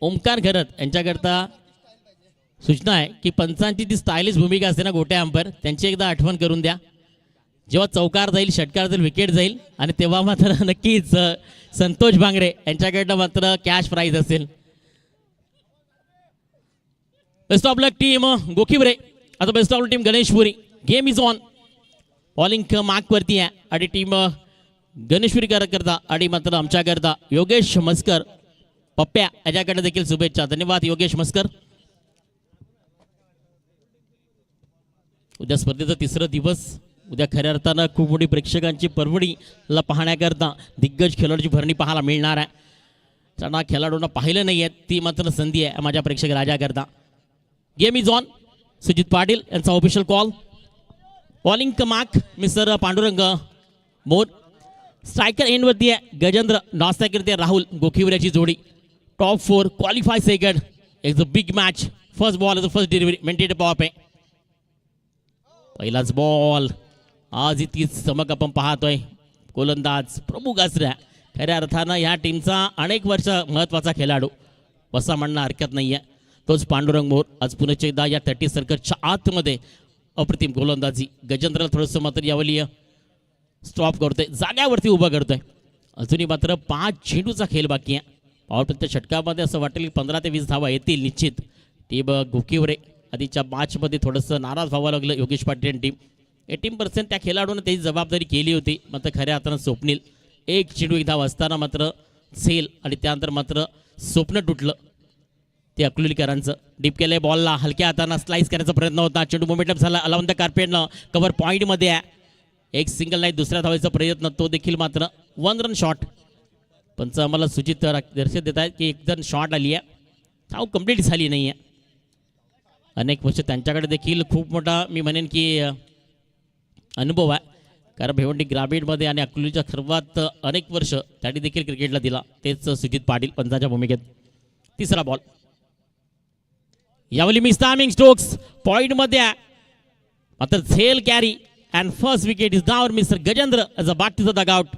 ओमकार घरत यांच्याकरता सूचना आहे की पंचांची ती स्टायलिश भूमिका असते ना गोट्या अंपर, त्यांची एकदा आठवण करून द्या. जेव्हा चौकार जाईल, षटकार जाईल, विकेट जाईल आणि तेव्हा मात्र नक्कीच संतोष भांगरे यांच्याकडनं मात्र कॅश प्राइज असेल. Best of luck team Gokhivare. आता best of luck team Ganeshpuri. Game is on. Bowling mark वरती आहे आणि टीम गणेशपुरी करता आणि मात्र आमच्याकरता योगेश मस्कर पप्प्या याच्याकडे देखील शुभेच्छा. धन्यवाद योगेश मस्कर. उद्या स्पर्धेचा तिसरा दिवस. उद्या खऱ्या अर्थानं खूप मोठी प्रेक्षकांची परवडीला पाहण्याकरता दिग्गज खेळाडूची भरणी पाहायला मिळणार आहे. ज्यांना खेळाडूंना पाहिलं नाही आहे ती मात्र संधी आहे माझ्या प्रेक्षक राजाकरता. Game is on. Sujit Patil यांचा ऑफिशियल कॉल. बॉलिंग क्रमांक मिस्टर पांडुरंग मोर. स्ट्रायकर एंडवरती आहे गजेंद्र. नॉस्ट्रायकर राहुल गोखिवऱ्याची जोडी. Top 4 qualify second. It's a big match. First ball is a first delivery. Maintain power play. पहिलाच बॉल. आज इतकी चमक आपण पाहतोय. गोलंदाज प्रमुख आसऱ्या. खऱ्या अर्थानं या टीमचा अनेक वर्ष महत्त्वाचा खेळाडू असं म्हणणं हरकत नाही आहे. तोच पांडुरंग मोर. आज पुन्हा एकदा या 30 सर्कलच्या आतमध्ये अप्रतिम गोलंदाजी. गजेंद्रला थोडंसं मात्र यावली स्टॉप करतोय, जाग्यावरती उभं करतोय. अजूनही मात्र 5 चेंडूचा खेळ बाकी आहे. पॉवर प्लेच्या षटकामध्ये असं वाटेल की 15 ते 20 धावा येतील निश्चित. टीम गोखिवरे आधीच्या मॅचमध्ये थोडंसं नाराज व्हावं लागलं योगेश पाटील आणि टीम. 18% त्या खेळाडूने त्याची जबाबदारी केली होती. मात्र खऱ्या अर्थानं स्वप्नील एक चेंडू एक धाव असताना मात्र सेल आणि त्यानंतर मात्र स्वप्न तुटलं ते अकलुलीकरांचं. डीप केलंय बॉलला. हलक्या हातानं स्लाइस करायचा प्रयत्न होता. चेंडू मोमेंटम झाला. अलवंत कार्पेटनं कव्हर पॉईंटमध्ये आहे. एक सिंगल नाही दुसऱ्या धावायचा प्रयत्न तो देखील मात्र 1 रन शॉट. पंच आम्हाला सूचित दर्शक देत आहेत की 1 रन शॉट आली आहे. धाव कंप्लीट झाली नाही आहे. अनेक वर्ष त्यांच्याकडे देखील खूप मोठा मी म्हणेन की अनुभव आहे. कारण भिवंडी ग्रामीणमध्ये आणि अकलूच्या सर्वात अनेक वर्ष त्यांनी देखील क्रिकेटला दिला. तेच सुजित पाटील पंचाच्या भूमिकेत. तिसरा बॉल. यावली मिस टायमिंग स्ट्रोक्स पॉईंटमध्ये आहे. मात्र झेल carry and first wicket is down mister Gajendra as a back to the dugout.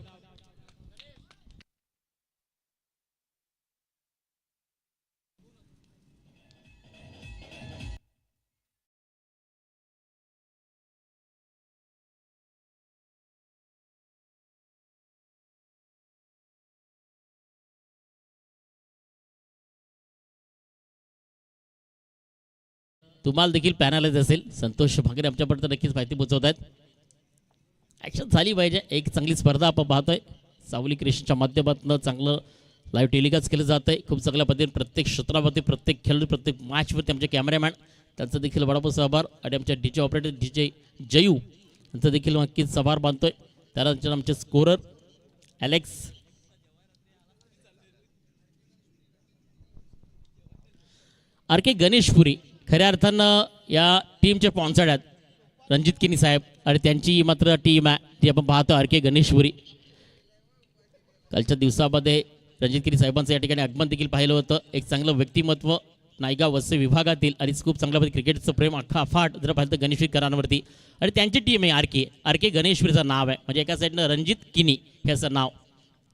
तुम्हाला देखील पॅनलाइज असेल. संतोष भांगरे आमच्यापर्यंत नक्कीच माहिती पोहोचवत आहेत. ॲक्शन झाली पाहिजे. एक चांगली स्पर्धा आपण पाहतोय. सावली क्रिएशनच्या माध्यमातून चांगलं लाईव्ह टेलिकास्ट केलं जात आहे. खूप चांगल्या पद्धतीने प्रत्येक क्षेत्रावरती प्रत्येक खेळाडू प्रत्येक मॅचवरती आमचे कॅमेरामॅन त्यांचा देखील वडापाव सहभार आणि आमच्या डीजे ऑपरेटर डीजे जयू यांचा देखील नक्कीच सहभार बांधतोय. त्यानंतर आमचे scorer Alex R K Ganeshpuri खऱ्या अर्थानं या टीमचे स्पॉन्सर्ड आहेत. रणजित किनी साहेब आणि त्यांची मात्र टीम आहे ती आपण पाहतो आर के गणेशपुरी. कालच्या दिवसामध्ये रणजित किनी साहेबांचं या ठिकाणी आगमन देखील पाहिलं होतं. एक चांगलं व्यक्तिमत्व नायगाव वस्से विभागातील आणि खूप चांगल्या पद्धती क्रिकेटचं प्रेम अख्खा अफाट जर पाहिलं तर गणेशवीकरांवरती. आणि त्यांची टीम आहे आर के गणेशवीरचं नाव आहे. म्हणजे एका साईडनं रणजित किनी हे असं नाव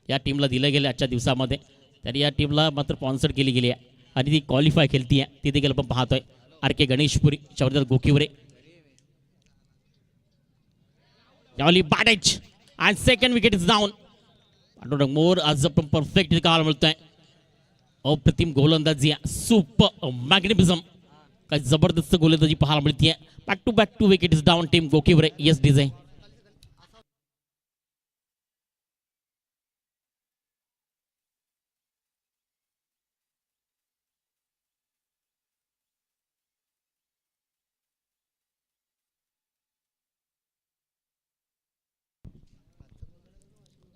या टीमला दिलं गेलं आजच्या दिवसामध्ये. तरी या टीमला मात्र स्पॉन्सर केली गेली आहे आणि ती क्वालिफाय खेळती आहे ती देखील आपण पाहतोय. R K Ganeshpuri Chaudhari Gokhivare. यावली बॅटेज आणि second wicket is down. Pandurang More आज आपण परफेक्ट काल मिळतोय. अप्रतिम गोलंदाजी सुपर मॅग्निफिझम. काय जबरदस्त गोलंदाजी पाहायला मिळते. Back to wicket is down team Gokhivare. Yes DJ.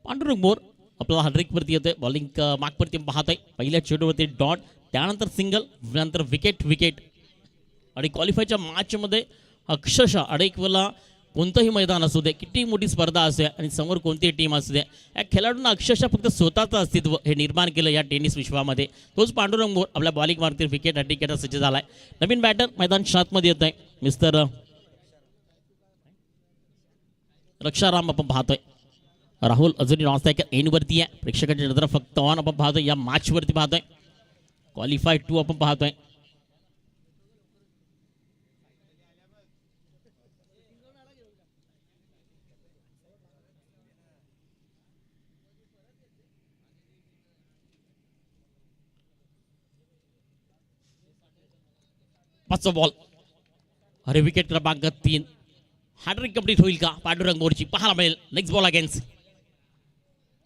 Pandurang More आपला 100 वरती येतोय. बॉलिंग मार्कवरती पाहतोय. पहिल्या चेंडूवरती डॉट त्यानंतर सिंगल नंतर विकेट आणि क्वालिफायच्या मॅचमध्ये अक्षरशः अनेक वेळेला कोणतंही मैदान असू दे किती मोठी स्पर्धा असू दे आणि समोर कोणतीही टीम असू दे या खेळाडूंना अक्षरशः फक्त स्वतःचं अस्तित्व हे निर्माण केलं या टेनिस विश्वामध्ये. तोच पांडुरंग मोर आपल्या बॉलिंग मारती विकेट हॅट्रिकचा सज्ज झालाय. नवीन बॅटर मैदान शातमध्ये येत आहे मिस्टर रक्षाराम आपण पाहतोय. राहुल अजूनही नॉन स्ट्रायकर एंडवरती आहे. प्रेक्षकांची नजर फक्त ऑन आपण पाहतोय या मॅचवरती पाहतोय. क्वालिफाय 2 आपण पाहतोय. पाचवा बॉल. अरे विकेट क्रमांक 3. हॅट्रिक कंप्लीट होईल का पांडुरंग मोरची पाहायला मिळेल. Next ball against.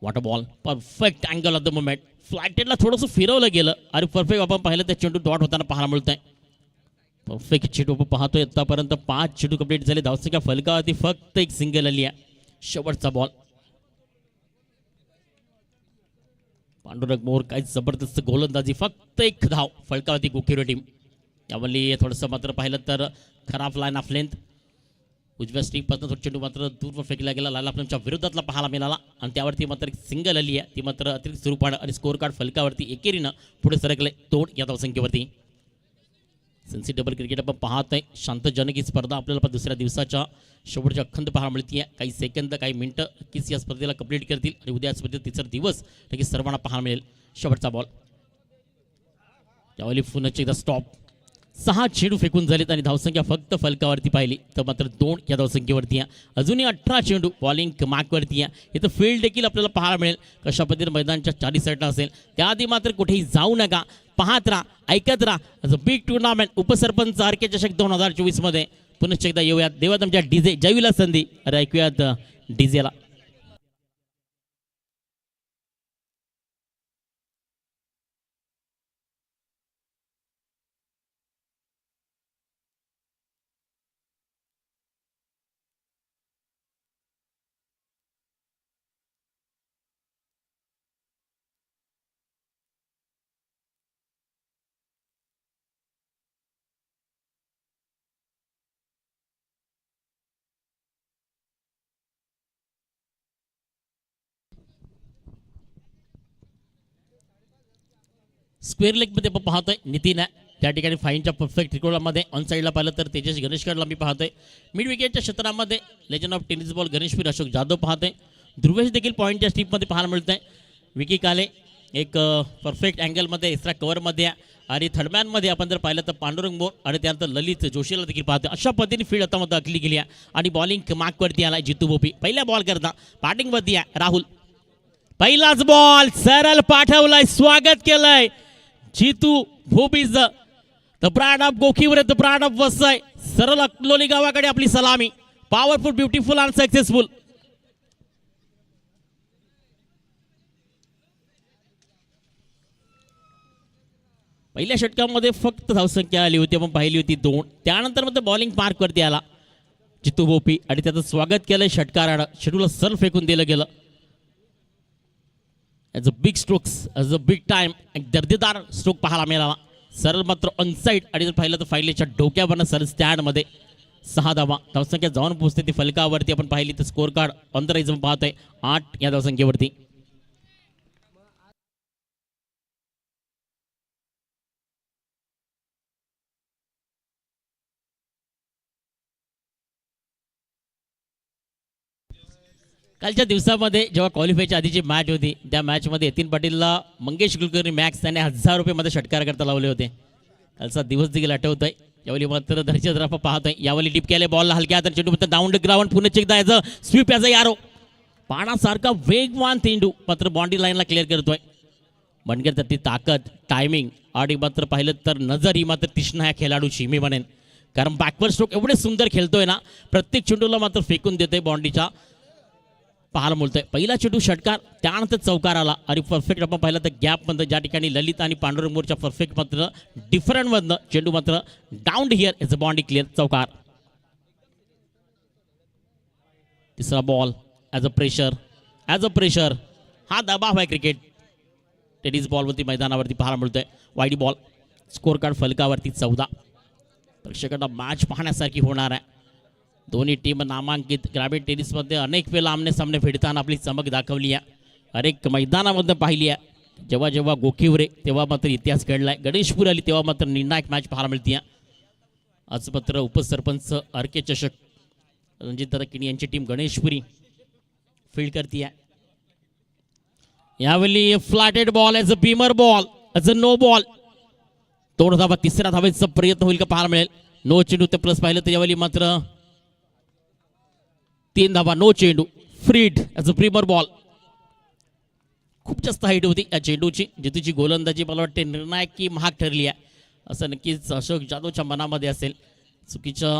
Water ball. Perfect angle of the moment. फ्लायटेडला थोडंसं फिरवलं गेलं आणि परफेक्ट आपण पाहिलं त्या चेंडू डॉट होताना पाहायला मिळतंय. परफेक्ट चेंडू आपण पाहतोय. आतापर्यंत 5 चेंडू कंप्लीट झाले. धावसंख्या फलकावरती फक्त एक सिंगल आली आहे. शेवटचा बॉल. पांडुरंग मोर काही जबरदस्त गोलंदाजी. फक्त एक धाव फलकावरती गोकिरो टीम. यावरली थोडंसं मात्र पाहिलं तर खराब लाईन ऑफ लेंथ. उजव्या स्ट्रीकपासून थोडं चेंडू मात्र दूरवर फेकला गेला. लाला फिल्मच्या विरोधातला पाहायला मिळाला आणि त्यावरती मात्र एक सिंगल आली आहे. ती मात्र अतिरिक्त स्वरूपानं आणि स्कोर कार्ड फलकावरती एकेरीनं पुढे सरकले 2 या धावसंख्येवरती. सेन्सिटिव्ह क्रिकेट आपण पाहतोय. शांतजनक ही स्पर्धा आपल्याला दुसऱ्या दिवसाच्या शेवटच्या अखंड पाहायला मिळते. काही सेकंद काही मिनिटं नक्कीच या स्पर्धेला कंप्लीट करतील आणि उद्या स्पर्धेत तिसरा दिवस नक्कीच सर्वांना पाहायला मिळेल. शेवटचा बॉल. यावेळी पुन्हा एकदा स्टॉप. 6 चेंडू फेकून झालेत आणि धावसंख्या फक्त फलकावरती पाहिली तर मात्र 2 या धावसंख्येवरती आहे. अजूनही 18 चेंडू बॉलिंग मार्कवरती आहे. इथं फील्ड देखील आपल्याला पाहायला मिळेल कशा पद्धतीने मैदानाच्या 40 साईडला असेल. त्याआधी मात्र कुठेही जाऊ नका. पाहत राहा, ऐकत राहा. बिग टुर्नामेंट उपसरपंच आर के चषक 2024 मध्ये पुन्हा एकदा येऊयात. देवा तुमच्या डीजे जयवीला संधी. अरे ऐकूयात डीजेला. स्क्वेअर लेग मध्ये आपण पाहतोय नितीन आहे. त्या ठिकाणी फाईनच्या परफेक्ट त्रिकोणामध्ये ऑन साईडला पाहिलं तर तेजस गणेशकरला मी पाहतोय. मिड विकेटच्या क्षेत्रामध्ये legend of tennis ball Ganeshvir Ashok Jadhav पाहतोय. ध्रुवेश देखील पॉईंटच्या स्ट्रीपमध्ये पाहायला मिळतंय. विकी काले एक परफेक्ट अँगलमध्ये एक्स्ट्रा कव्हरमध्ये आणि थर्डमॅनमध्ये आपण जर पाहिलं तर पांडुरंग मोर आणि त्यानंतर ललित जोशीला देखील पाहतोय. अशा पद्धतीने फील्ड आता मध्ये आखली गेली आहे आणि बॉलिंग मार्कवरती आला जितू भोपी. पहिल्या बॉल करता बॅटिंगवरती आहे राहुल. पहिलाच बॉल सरळ पाठवलाय. स्वागत केलंय जितू भोपीज. The brand of Gokhivar the brand of Vasai. सरळ अकलोली गावाकडे आपली सलामी. पॉवरफुल ब्युटिफुल आणि सक्सेसफुल. पहिल्या षटकामध्ये फक्त धावसंख्या आली होती आपण पाहिली होती 2. त्यानंतर मग बॉलिंग मार्कवरती आला जितू भोपी आणि त्याचं स्वागत केलंय षटकारानं. शेड्यूल सर फेकून दिलं गेलं. As a big strokes as a big time एक दर्देदार स्ट्रोक पाहायला मिळाला. सरळ मात्र ऑनसाईड आणि जर पाहिलं तर फायलेच्या डोक्यावरनं सरळ स्टँडमध्ये 6 धावा. धावसंख्या जाऊन पोहोचते ती फलकावरती आपण पाहिली तर score card on the rise पाहतोय 8 या धावसंख्येवरती. कालच्या दिवसामध्ये जेव्हा क्वालिफायच्या आधीची मॅच होती त्या मॅचमध्ये यतीन पाटीलला मंगेश कुलकर्णी मॅक्स त्याने 1000 रुपये मध्ये षटकार करता लावले होते. कालचा दिवस देखील आठवतोय. यावेळी मात्र धरच्या धरापा पाहतोय. यावेळी डिप केले बॉलला हलक्या हातात चेंडू मात्र डाऊन द ग्राउंड. पुन्हा एकदा याचं स्वीप याचा यारो. पाण्यासारखा वेगवान चेंडू मात्र बाउंड्री लाईनला क्लिअर करतोय. बनकर ती ताकद टायमिंग आणि मात्र पाहिलं तर नजर ही मात्र तीक्ष्ण ह्या खेळाडूची मी म्हणेन. कारण बॅकवर्ड स्ट्रोक एवढे सुंदर खेळतोय ना. प्रत्येक चेंडूला मात्र फेकून देतोय बाउंड्रीच्या पाहायला मिळतोय. पहिला चेंडू षटकार त्यानंतर चौकार आला आणि परफेक्ट आपण पाहिलं तर गॅपमधनं ज्या ठिकाणी ललित आणि पांडुरंग मोरच्या परफेक्ट मात्र डिफरंटमधनं चेंडू मात्र down here is a boundary clear चौकार. तिसरा बॉल ॲज अ प्रेशर हा दबाव आहे क्रिकेट टेनिस बॉलवरती मैदानावरती पाहायला मिळतोय. Wide ball. स्कोर कार्ड फलकावरती 14. प्रेक्षकांना मॅच पाहण्यासारखी होणार आहे. दोन्ही टीम नामांकित. ग्रामीण टेनिसमध्ये अनेक वेळा आमने सामने फेडताना आपली चमक दाखवली आहे. अनेक मैदानामध्ये पाहिली आहे. जेव्हा जेव्हा गोखीवरे तेव्हा मात्र इतिहास घडलाय. गणेशपूर आली तेव्हा मात्र निर्णायक मॅच पाहायला मिळते. आज मात्र उपसरपंच आर के चषक रणजित रकिणी यांची टीम गणेशपुरी फील्ड करते. यावेळी flatted ball as a beamer ball as a no ball. दोन धावा, तिसऱ्या धावेचा प्रयत्न होईल का पाहायला मिळेल. नो चेंडू ते प्लस पाहिलं तर यावेळी मात्र 3 धावा, नो चेंडू, फ्रीड ॲज अ प्रीमर बॉल. खूप जास्त हाईट होती या चेंडूची. जितूची गोलंदाजी मला वाटते निर्णायक की महाग ठरली आहे असं नक्कीच अशोक जाधवच्या मनामध्ये असेल. चुकीच्या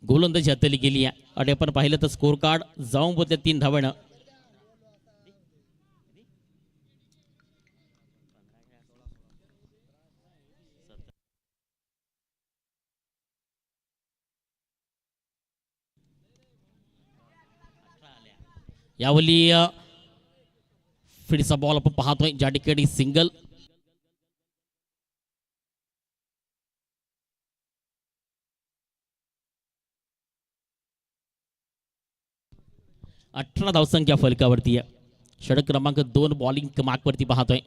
गोलंदाजी हाताळली गेली आहे. आणि आपण पाहिलं तर स्कोर कार्ड जाऊन होते 3 धावेनं. यावली फिडीचा बॉल आपण पाहतोय ज्या ठिकाणी सिंगल. अठरा धावसंख्या फलकावरती आहे. षटक क्रमांक 2 बॉलिंग मार्कवरती पाहतोय.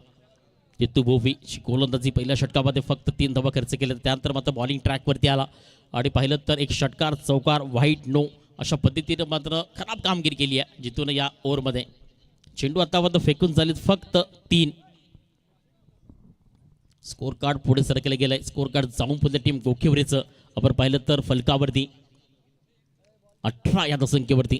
जितू भोवी गोलंदाजी पहिल्या षटकामध्ये फक्त 3 धावा खर्च केले. त्यानंतर मात्र बॉलिंग ट्रॅकवरती आला आणि पाहिलं तर एक षटकार, चौकार, व्हाईट, नो अशा पद्धतीने मात्र खराब कामगिरी केली आहे जितून या ओव्हरमध्ये. चेंडू आतापर्यंत फेकून झालेत फक्त 3. स्कोर कार्ड पुढे सरकले गेलंय. स्कोर कार्ड जाऊन पुढे टीम गोखेवरेचं आपण पाहिलं तर फलकावरती 18 या धावसंख्येवरती.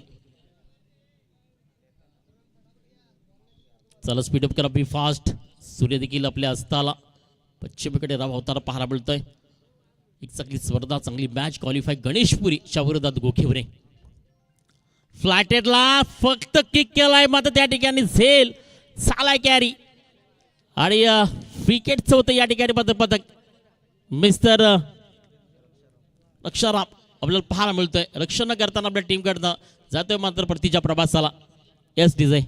चला स्पीडअप करा, बी फास्ट. सूर्य देखील आपल्या अस्ताला पश्चिमेकडे रावताना पाहायला मिळतोय. एक चांगली स्पर्धा, चांगली मॅच क्वालिफाय गणेशपुरीच्या विरोधात गोखेवरे. फ्लॅटेडला फक्त किक केलाय मात्र त्या ठिकाणी झेल चालाय कॅरी आणि विकेटचं होतं या ठिकाणी मात्र पदक मिस्टर रक्षाराम आपल्याला पाहायला मिळतोय. रक्षण करताना आपल्या टीमकडनं जातोय मात्र परतीच्या प्रवासाला. एस डिझाय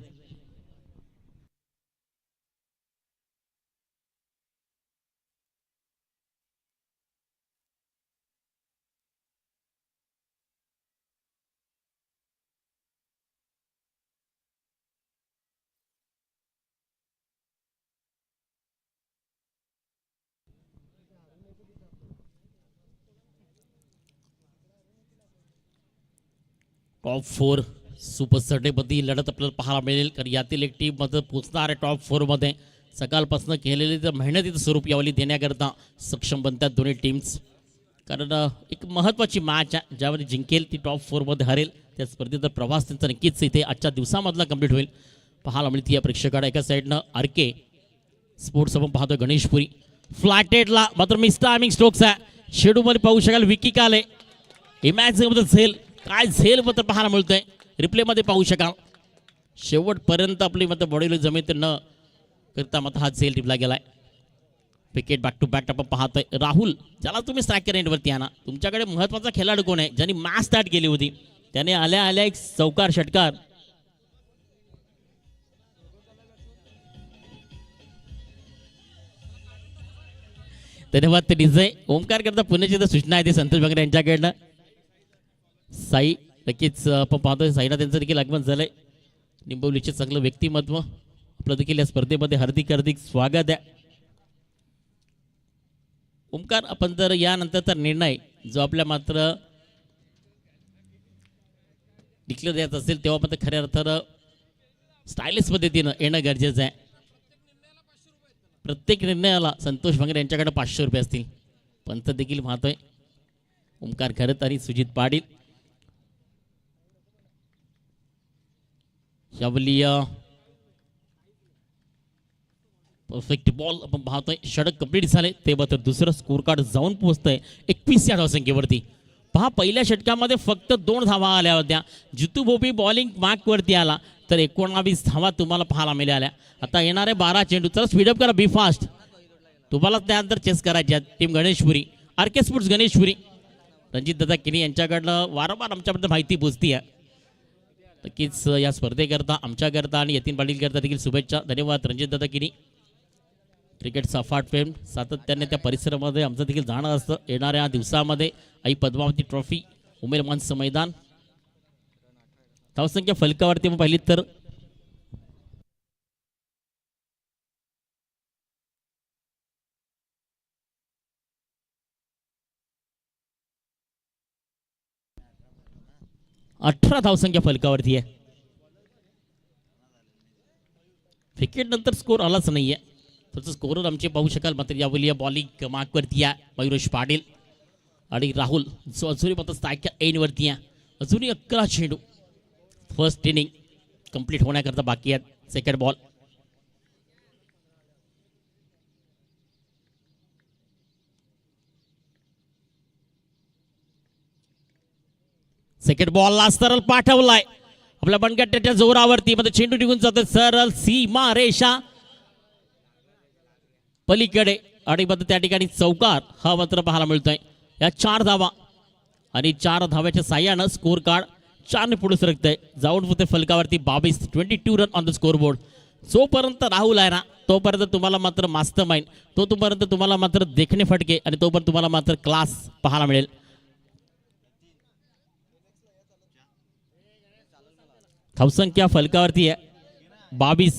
टॉप 4 सुपर सटेपती लढत आपल्याला पाहायला मिळेल. कारण यातील एक टीम मध्ये पोचणार आहे टॉप 4 मध्ये. सकाळपासून केलेली तर मेहनतीचं स्वरूप यावली देण्याकरता सक्षम बनतात दोन्ही टीम्स. कारण एक महत्त्वाची मॅच आहे ज्यामध्ये जिंकेल ती टॉप 4 मध्ये हरेल. त्या स्पर्धेचा प्रवास त्यांचा नक्कीच इथे आजच्या दिवसामधला कंप्लीट होईल पाहायला मिळते या प्रेक्षकाला. एका साईडनं आरके स्पोर्ट्स आपण पाहतोय गणेशपुरी. फ्लॅटेडला मात्र मिस टायमिंग स्ट्रोक्स आहे. शेड्यूमध्ये पाहू शकाल विकी काले. इमॅजिन झेल काय झेल मात्र पाहायला मिळतोय. रिप्लेमध्ये पाहू शकाल. शेवटपर्यंत आपली मात्र बॉडीला जमीन न करता मात्र हा झेल टिपला गेलाय. विकेट बॅक टू बॅक आपण पाहतोय. राहुल ज्याला तुम्ही स्ट्रायकर एंडवरती आणा. तुमच्याकडे महत्त्वाचा खेळाडू कोण आहे ज्यांनी मॅच स्टार्ट केली होती. त्याने आल्या आल्या एक चौकार षटकार. धन्यवाद ते डिझाय. ओमकार करता पुण्याची तर सूचना आहे ती संतोष बंगरे यांच्याकडनं. साई नक्कीच आपण पाहतोय साईना त्यांचं देखील आगमन झालंय. निंबवलीचे चांगलं व्यक्तिमत्व आपलं देखील या स्पर्धेमध्ये हार्दिक हार्दिक स्वागत आहे. ओमकार आपण जर यानंतरचा निर्णय जो आपल्या मात्र डिक्लेअर द्यायचा असेल तेव्हा मात्र खऱ्या अर्थानं स्टायलिश पद्धतीनं येणं गरजेचं आहे. प्रत्येक निर्णयाला संतोष भंगरे यांच्याकडे 500 रुपये असतील. पंत देखील पाहतोय. ओमकार खरत आणि सुजित पाटील यावलिया परफेक्ट बॉल आपण पाहतोय. षटक कंप्लीट झाले ते मात्र दुसरं स्कोर कार्ड जाऊन पोहोचतंय 21 या धावसंख्येवरती. पहा पहिल्या षटकामध्ये फक्त 2 धावा आल्या होत्या. जितू भोपी बॉलिंग मार्कवरती आला तर 19 धावा तुम्हाला पाहायला मिळाल्या. आता येणारे 12 चेंडू. चला स्पीडअप करा, बी फास्ट. तुम्हाला त्यानंतर चेस करायचे आहेत. Team Ganeshpuri RK sports Ganeshpuri Ranjit Dada Kini यांच्याकडनं वारंवार आमच्याबद्दल माहिती पोचती आहे. नक्कीच या स्पर्धेकरता आमच्याकरता आणि यतीन पाटील करता देखील शुभेच्छा. धन्यवाद रणजित दादा किनी. क्रिकेटचा अफाट फेम सातत्याने त्या परिसरामध्ये आमचं देखील जाणं असतं. येणाऱ्या दिवसामध्ये आई पद्मावती ट्रॉफी उमेर मंच मैदान. धावसंख्या फलकावरती मग पाहिली तर अठरा धावसंख्या फलकावरती आहे. विकेट नंतर स्कोर आलाच नाहीये. थोडंसं स्कोरर आमचे पाहू शकाल. मात्र यावेळी या बॉलिंग मार्कवरती आहे मयुरेश पाटील आणि राहुल जो अजूनही मात्र स्ट्राईकच्या एंडवरती आहे. अजूनही 11 चेंडू फर्स्ट इनिंग कंप्लीट होण्याकरता बाकी आहेत. सेकंड बॉल सेकंड बॉलला सरळ पाठवलाय आपल्या बनगट्ट्याच्या जोरावरती. मध्ये चेंडू निघून जातो सरळ सीमा रेषा पलीकडे आणि मध्ये त्या ठिकाणी चौकार हा मात्र पाहायला मिळतोय. या 4 धावा आणि 4 धाव्याच्या साह्यानं स्कोर कार्ड 4 ने पुढे सरकतंय. जाऊन होते फलकावरती 22 run on the score board. जोपर्यंत राहुल आहे ना तोपर्यंत तुम्हाला मात्र मास्टर माइंड तोपर्यंत तुम्हाला मात्र देखणे फटके आणि तोपर्यंत तुम्हाला मात्र क्लास पाहायला मिळेल. धावसंख्या फलकावरती आहे 22.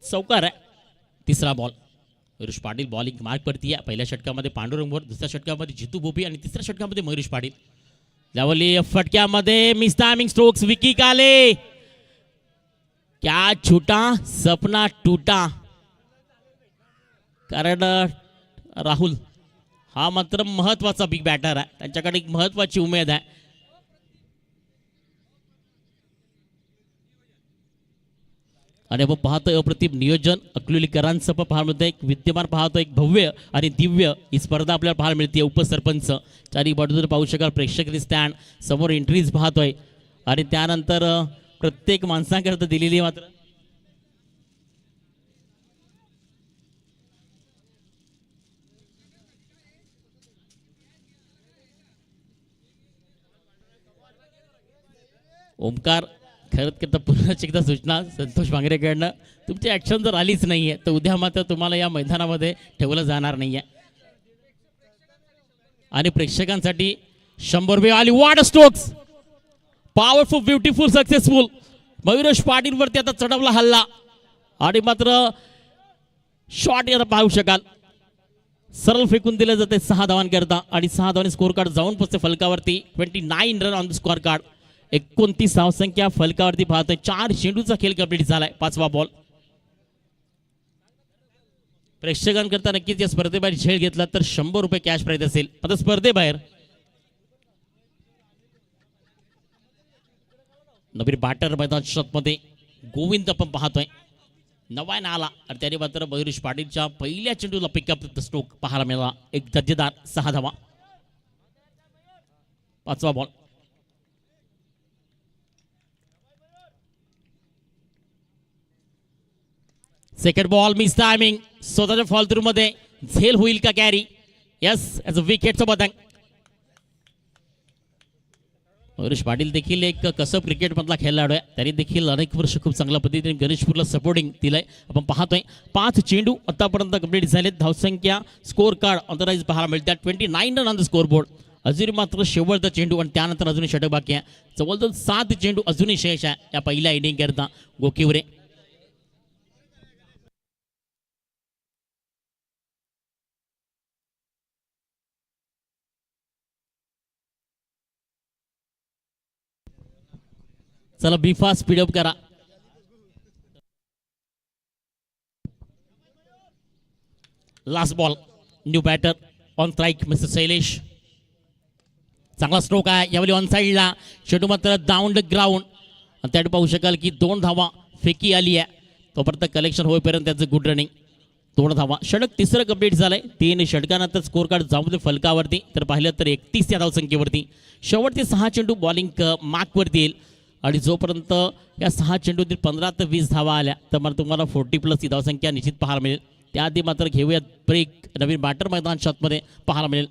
चौकार आहे. तिसरा ball Mayuresh Patil bowling mark वरती आहे. पहिल्या षटकामध्ये पांडुरंगवर, दुसऱ्या षटकामध्ये जितू भोपी आणि तिसऱ्या षटकामध्ये मयुरेश पाटील. त्यावली फटक्यामध्ये miss timing strokes Vicky Kale. क्या छुटा सपना टूटा. कारण राहुल हा मात्र महत्वाचा बिग बॅटर आहे. त्यांच्याकडे एक महत्वाची उमेद आहे. आणि आपण पाहतोय अप्रतिम नियोजन अकलुलीकरांचं पण पाहायला मिळतं. एक विद्यमान पाहतो एक भव्य आणि दिव्य ही स्पर्धा आपल्याला पाहायला मिळते. उपसरपंच चारी बाजूला पाहू शकाल. प्रेक्षक स्टँड समोर एंट्रीज पाहतोय आणि त्यानंतर प्रत्येक माणसांकरता दिलेली मात्र ओमकार खरंच की पुन्हा एकदा सूचना संतोष भांगरेकडनं तुमची ऍक्शन जर आलीच नाहीये तर उद्या मात्र तुम्हाला या मैदानामध्ये ठेवलं जाणार नाहीये. आणि प्रेक्षकांसाठी 100 रुपये आली. वाट strokes powerful beautiful successful. Mayuresh Patil वरती आता चढवला हल्ला आणि मात्र शॉट याला पाहू शकाल. सरळ फेकून दिले जाते 6 धावांकरता आणि 6 धावांनी स्कोर कार्ड जाऊन पोचते फलकावरती. 29 run on the score card. 29 धावसंख्या फलकावरती पाहतोय. 4 चेंडूचा खेळ कंप्लीट झालाय. 5वा बॉल. प्रेक्षकांकरता नक्कीच या स्पर्धेबाहेर झेल घेतला तर 100 रुपये कॅश प्राइज असेल. आता स्पर्धेबाहेर नवीन बॅटर मैदान मध्ये गोविंद आपण पाहतोय. नवायन आला आणि त्याने मात्र मयुरेश पाटीलच्या पहिल्या चेंडूला पिकअप स्ट्रोक पाहायला मिळाला. एक दर्जेदार 6 धावा. 5वा ball. Second ball miss timing. स्वतःच्या फॉल थ्रू मध्ये झेल होईल का कॅरी. यस ॲज अ विकेटचं पतंग. मयुरेश पाटील देखील एक कसब क्रिकेट मधला खेळाडू आहे. त्यांनी देखील अनेक वर्ष खूप चांगल्या पद्धतीने गणेशपूरला सपोर्टिंग दिलंय. आपण पाहतोय 5 चेंडू आतापर्यंत कंप्लीट झालेत. धावसंख्या स्कोर कार्ड ऑथराईज पाहायला मिळते 29 run on the score board. अजून मात्र शेवटचा चेंडू आणि त्यानंतर अजूनही षटक बाकी आहे. जवळजवळ 7 चेंडू अजूनही शेष आहे या पहिल्या इनिंग करता गोकिवरे. चला बिफा स्पीडअप करा. Last ball. New batter on strike mister Shailesh. चांगला स्ट्रोक आहे यावेळी ऑन साईडला. शेटू मात्र डाऊन द ग्राउंड आणि त्यात पाहू शकाल की 2 धावा फेकी आली आहे. तोपर्यंत कलेक्शन होईपर्यंत त्याचं गुड रनिंग. 2 धावा. षटक तिसरं कंप्लीट झालंय. 3 षटकानंतर स्कोर कार्ड जाऊन फलकावरती तर पाहिलं तर 31 या धावसंख्येवरती. शेवटचे 6 चेंडू बॉलिंग मार्कवरती येईल आणि जोपर्यंत या 6 चेंडूतील 15 ते 20 धावा आल्या तर मला तुम्हाला 40+ ही धावसंख्या निश्चित पाहायला मिळेल. त्याआधी मात्र घेऊयात ब्रेक. नवीन बॅटर मैदान मध्ये पाहायला मिळेल.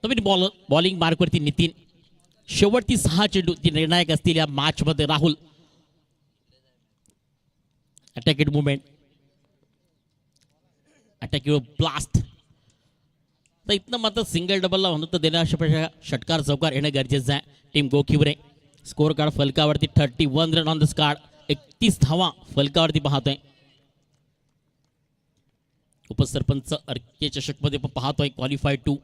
नवीन बॉलिंग मार्कवरती नितीन. शेवटची 6 चेंडू ती निर्णायक असतील या मॅच मध्ये. Rahul attacked movement, attacking blast. तर इथनं मात्र सिंगल डबलला म्हणून तर देण्यापेक्षा षटकार चौकार येणं गरजेचं आहे. टीम गोखिवरे स्कोर कार्ड फलकावरती 31 रन ऑन द स्कार्ड. 31 धावा फलकावरती पाहतोय. उपसरपंच अर्के चषक मध्ये पण पाहतोय क्वालिफाय 2.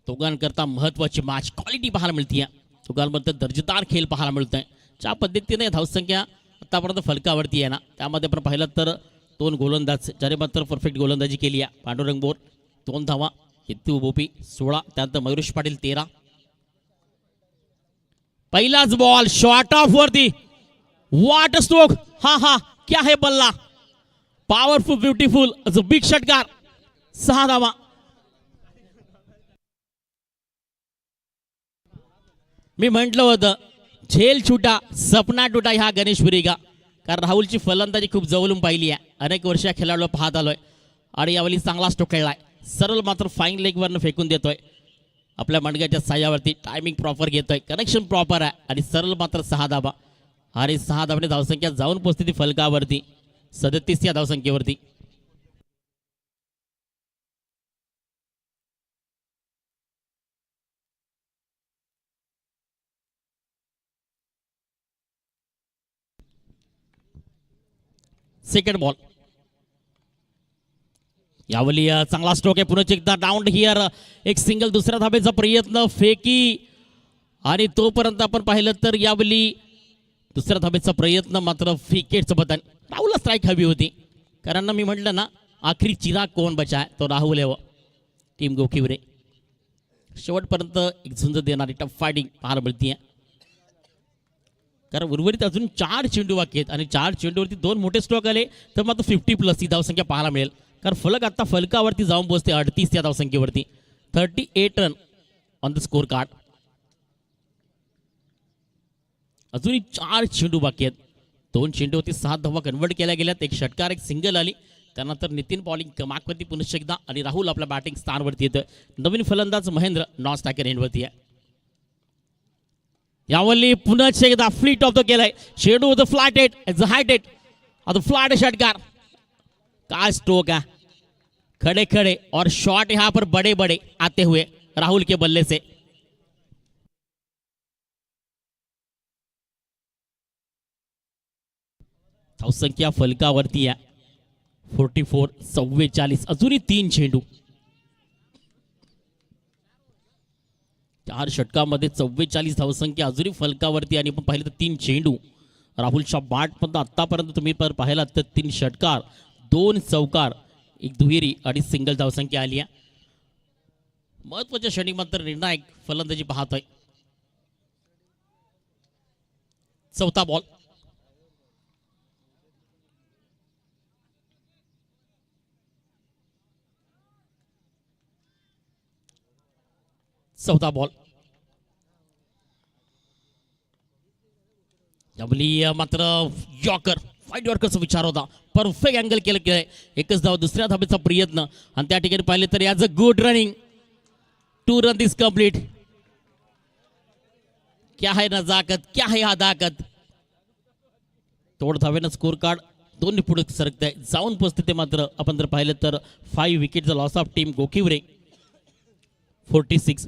दोघांकरता महत्वाची मॅच क्वालिटी पाहायला मिळते. दोघांमध्ये दर्जेदार खेळ पाहायला मिळतोय. ज्या पद्धतीने धावसंख्या आतापर्यंत फलकावरती आहे ना, त्यामध्ये पण पाहिलं तर 2 गोलंदाज ज्याने मात्र परफेक्ट गोलंदाजी केली आहे. पांडुरंग बोर 2 धावा, हित्तू बोपी 16, त्यानंतर मयुरेश पाटील 13. पहिलाच बॉल शॉर्ट ऑफ वरती. What stroke. हा क्या है बल्ला. पॉवरफुल ब्युटिफुल बिग षटकार. 6 धावा. मी म्हटलं होतं झेल छुटा सपना टुटा ह्या गणेशपुरी का. कारण राहुलची फलंदाजी खूप जवळून पाहिली आहे. अनेक वर्ष खेळाडू पाहत आलोय आणि यावेळी चांगला स्ट्रोक खेळलाय. सरळ मात्र फाईन लेगवरनं फेकून देतोय. आपल्या मणक्याच्या साह्यावरती टायमिंग प्रॉपर घेतोय, कनेक्शन प्रॉपर आहे आणि सरळ मात्र 6 धावा. आणि 6 धावाने धावसंख्या जाऊन पोहोचते ती फलकावरती 37 या धावसंख्येवरती. Second ball. यावली चांगला स्ट्रोक आहे. पुन्हा एकदा डाऊन हिअर. एक सिंगल, दुसऱ्या धाबेचा प्रयत्न फेकी आणि तोपर्यंत आपण पाहिलं तर यावली दुसऱ्या धाबेचा प्रयत्न मात्र विकेटचं बटन. राहुलला स्ट्राईक हवी होती. कारण मी म्हटलं ना आखरी चिराग कोण बचाय तो राहुल आहे. टीम गोखिवरे शेवटपर्यंत एक झुंज देणारी टफ फायटिंग पाहायला मिळते. कारण उर्वरित अजून 4 चेंडू बाकी आहेत आणि 4 चेंडूवरती 2 मोठे स्ट्रोक आले तर मात्र 50+ ही धावसंख्या पाहायला मिळेल. कारण फलक आता फलकावरती जाऊन पोहोचते 38 या धावसंख्येवरती. 38 run on the score card. अजूनही 4 चेंडू बाकी आहेत. 2 चेंडूवरती 7 धावा कन्वर्ट केल्या गेल्यात. एक षटकार, एक सिंगल आली. त्यानंतर नितीन बॉलिंग कमाकवरती पुन्हा एकदा आणि राहुल आपल्या बॅटिंग स्थानवरती येतोय. नवीन फलंदाज महेंद्र नॉन स्ट्रायकर एंडवरती आहे. यावरली पुन्हा एकदा फ्लीट ऑफ द केलाय. चेंडू the flat at height at आता फ्लॅट षटकार. काय स्ट्रोक है. खड़े खड़े और शॉट यहां पर बड़े बड़े आते हुए राहुल के बल्ले से. धावसंख्या फलकावरती आहे 44 44. अजूनही 3 चेंडू. 4 षटकामध्ये 44 धावसंख्या अजूनही फलकावरती आणि पण पाहिलं तर 3 चेंडू. राहुलच्या बॅट पण आतापर्यंत तुम्ही पाहिलात तर 3 षटकार, 2 चौकार, 1 दुहेरी आणि सिंगल धावसंख्या आली आहे. महत्वाच्या क्षणी मात्र निर्णायक फलंदाजी पाहतोय. चौथा बॉल. चौथा बॉल. यावली मात्र यॉर्कर फाईट यॉर्करचा विचार होता. परफेक्ट अँगल केलं गेलंय. एकच धाव, दुसऱ्या धावेचा प्रयत्न आणि त्या ठिकाणी पाहिले तर याज a good running. 2 run this complete. क्या है नजाकत, क्या है अदाकत. तोड धावेनं स्कोर कार्ड 2 पुढे सरकत आहे. जाऊन पोचते ते मात्र आपण जर पाहिलं तर 5 विकेटचा लॉस ऑफ टीम गोखिवरे. 46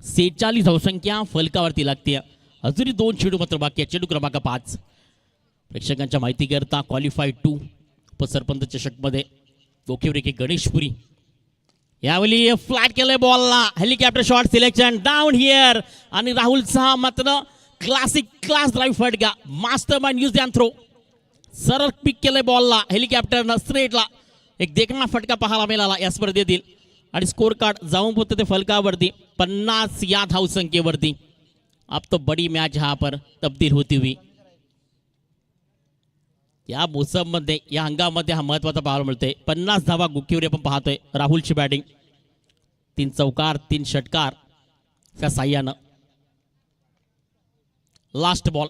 46 धावसंख्या फलकावरती लागते. अजूनही 2 चेंडू मात्र बाकी आहे. चेंडू क्रमांक 5. प्रेक्षकांच्या माहिती करता क्वालिफाय 2 उपसरपंच चषकमध्ये गोखिवरे की गणेशपुरी. यावेळी फ्लॅट केलंय बॉलला. Helicopter shot selection down here आणि राहुलचा मात्र क्लास ड्राईव्ह फटका. Master mind use and throw. सरळ पिक केलंय बॉलला हेलिकॉप्टरनं स्ट्रेटला. एक देखणा फटका पाहायला मिळाला या स्पर्धेतील आणि स्कोर कार्ड जाऊन पोहोचते ते फलकावरती 50 या धावसंख्येवरती. अब तो बड़ी मैच यहाँ पर तब्दील होती हुई. या मोसममध्ये या हंगामध्ये हा महत्वाचा पाहायला मिळतोय. 50 धावा गोखिवरे आपण पाहतोय. राहुलची बॅटिंग 3 चौकार 3 षटकार त्या साह्यानं. Last ball.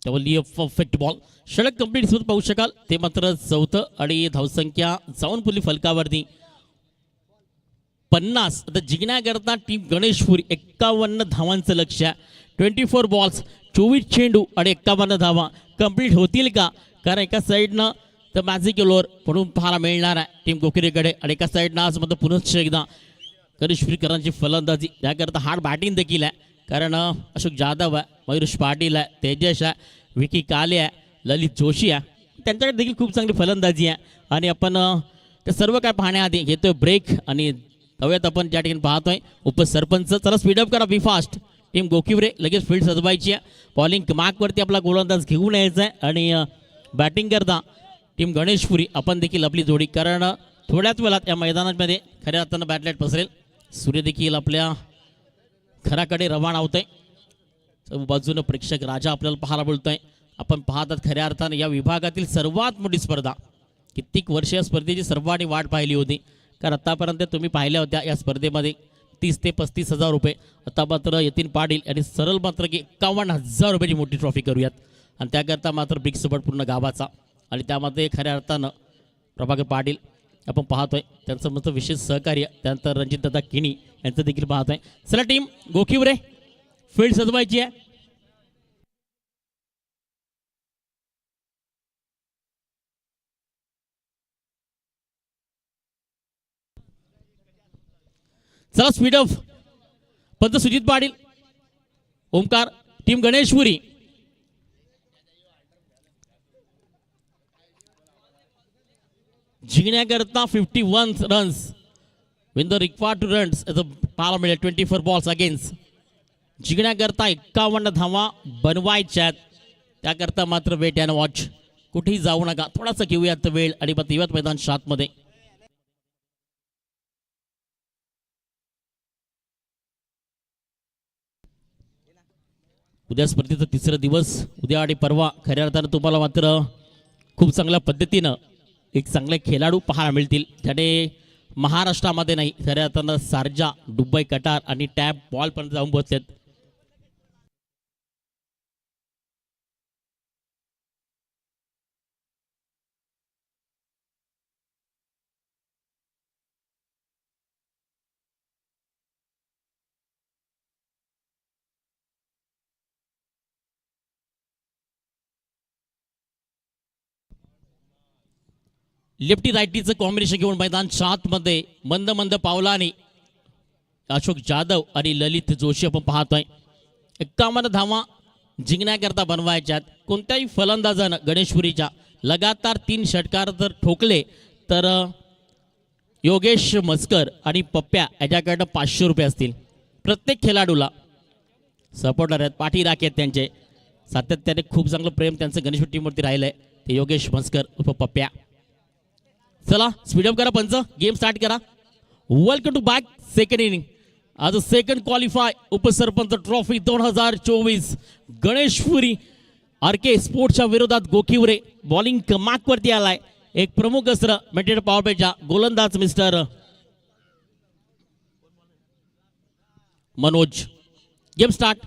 त्यावली परफेक्ट बॉल षटक कंप्लीट सुरू पाहू शकाल ते मात्र चौथं आणि धावसंख्या जाऊन पुरली फलकावरती 50. आता जिंकण्याकरता टीम गणेशपुरी 51 धावांचं लक्ष. 24 बॉल्स 24 चेंडू आणि 51 धावा कंप्लीट होतील का? कारण एका साईडनं तर मॅजिक ओव्हर म्हणून पाहायला मिळणार आहे टीम गोकिरेकडे आणि एका साईडनं आज मात्र पुनश्च एकदा गणेशपुरीकरांची फलंदाजी याकरता हार्ड बॅटिंग देखील आहे. कारण अशोक जाधव आहे, मयुरेश पाटील आहे, तेजस आहे, विकी काले आहे, ललित जोशी आहे, त्यांच्याकडे देखील खूप चांगली फलंदाजी आहे. आणि आपण ते सर्व काय पाहण्याआधी घेतोय ब्रेक आणि तव्यात आपण ज्या ठिकाणी पाहतोय उपसरपंच चला स्पीडअप करा बी फास्ट. टीम गोकिवरे लगेच फील्ड सजवायची आहे. बॉलिंग मार्कवरती आपला गोलंदाज घेऊन यायचा आहे आणि बॅटिंग करता टीम गणेशपुरी आपण देखील आपली जोडी. कारण थोड्याच वेळात या मैदानामध्ये खऱ्या अर्थानं बॅटलाईट पसरेल. सूर्य देखील आपल्या घराकडे रवाना होतोय. बाजूनं प्रेक्षक राजा आपल्याला पाहायला बोलतोय. आपण पाहतात खऱ्या अर्थानं या विभागातील सर्वात मोठी स्पर्धा. कित्येक वर्ष या स्पर्धेची सर्वांनी वाट पाहिली होती. कारण आतापर्यंत तुम्ही पाहिल्या होत्या या स्पर्धेमध्ये 30 ते 35 हजार रुपये. आता मात्र यतीन पाटील आणि सरळ मात्र की 51,000 रुपयाची मोठी ट्रॉफी करूयात. आणि त्याकरता मात्र बिग सपोर्ट पूर्ण गावाचा. आणि त्यामध्ये खऱ्या अर्थानं प्रभाकर पाटील आपण पाहतोय त्यांचं मस्त विशेष सहकार्य. त्यानंतर रणजित दादा किणी यांचं देखील पाहतोय. चला टीम गोकिवरे फील्ड सजवायची आहे. चला speed of Pant Sujit Patil Omkar team Ganeshpuri जिंकण्याकरता 51 runs win the required to runs पाहायला मिळेल. 24 बॉल्स अगेन्स्ट जिंकण्याकरता 51 धावा बनवायच्यात. त्याकरता मात्र वेट अँड वॉच. कुठेही जाऊ नका, थोडासा घेऊयात वेळ आणि मग येऊयात मैदान 7 मध्ये. उद्या स्पर्धेचा तिसरा दिवस. उद्या आणि परवा खऱ्या अर्थानं तुम्हाला मात्र खूप चांगल्या पद्धतीनं एक चांगले खेळाडू पाहायला मिळतील. त्याने महाराष्ट्रामध्ये नाही खऱ्या अर्थानं सारजा, दुबई, कटार आणि टॅप बॉल पण जाऊन पोहोचलेत. लेफ्टी रायटीचं कॉम्बिनेशन घेऊन मैदान 7 मध्ये मंद मंद पावलाने अशोक जाधव आणि ललित जोशी आपण पाहतोय. 51 धावा जिंकण्याकरता बनवायच्यात. कोणत्याही फलंदाजानं गणेशपुरीच्या लगातार 3 षटकार जर ठोकले तर योगेश मस्कर आणि पप्प्या याच्याकडनं 500 रुपये असतील. प्रत्येक खेळाडूला सपोर्टर आहेत, पाठीराख आहेत त्यांचे. सातत्याने खूप चांगलं प्रेम त्यांचं गणेशपुरी टीमवरती राहिलंय ते योगेश मस्कर उप पप्प्या. चला स्पीडअप करा पंच, गेम स्टार्ट करा. Welcome to back second inning. आज second qualify Upsarpanch trophy 2024 Ganeshpuri RK स्पोर्ट्सच्या विरोधात गोकिवरे. बॉलिंग कमाकवरती आलाय. एक प्रमुख अस्त्र मेंटेड पॉवर प्लेच्या गोलंदाज mister Manoj. Game start.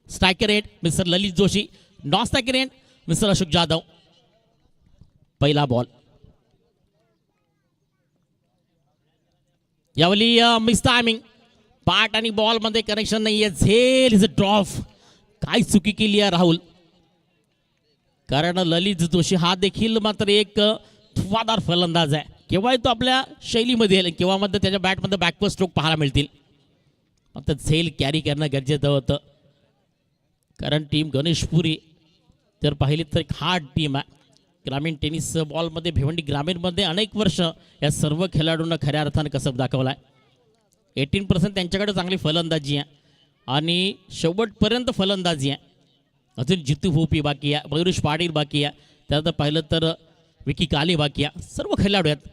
Striker end mister Lalit Joshi. Non striker end mister Ashok Jadhav. पहिला बॉल यावली मिस टायमिंग. बॅट आणि बॉल मध्ये कनेक्शन नाहीये. झेल इज अ ड्रॉप. काय चुकी केली आहे राहुल. कारण ललित जोशी हा देखील मात्र एक धुवादार फलंदाज आहे. केव्हा तो आपल्या शैलीमध्ये येईल, केव्हा मध्ये त्याच्या बॅटमध्ये बॅकवर्ड स्ट्रोक पाहायला मिळतील. आता झेल कॅरी करणं गरजेचं होतं. कारण टीम गणेशपुरी जर पाहिली तर एक हार्ड टीम आहे. ग्रामीण टेनिस बॉलमध्ये भिवंडी ग्रामीणमध्ये अनेक वर्ष या सर्व खेळाडूंना खऱ्या अर्थानं कसब दाखवला आहे. 18% त्यांच्याकडे चांगली फलंदाजी आहे आणि शेवटपर्यंत फलंदाजी आहे. अजून जितू भोपी बाकी आहे, मयुरेश पाटील बाकी आहे, त्यानंतर पाहिलं तर विकी काले बाकी आहे. सर्व खेळाडू आहेत.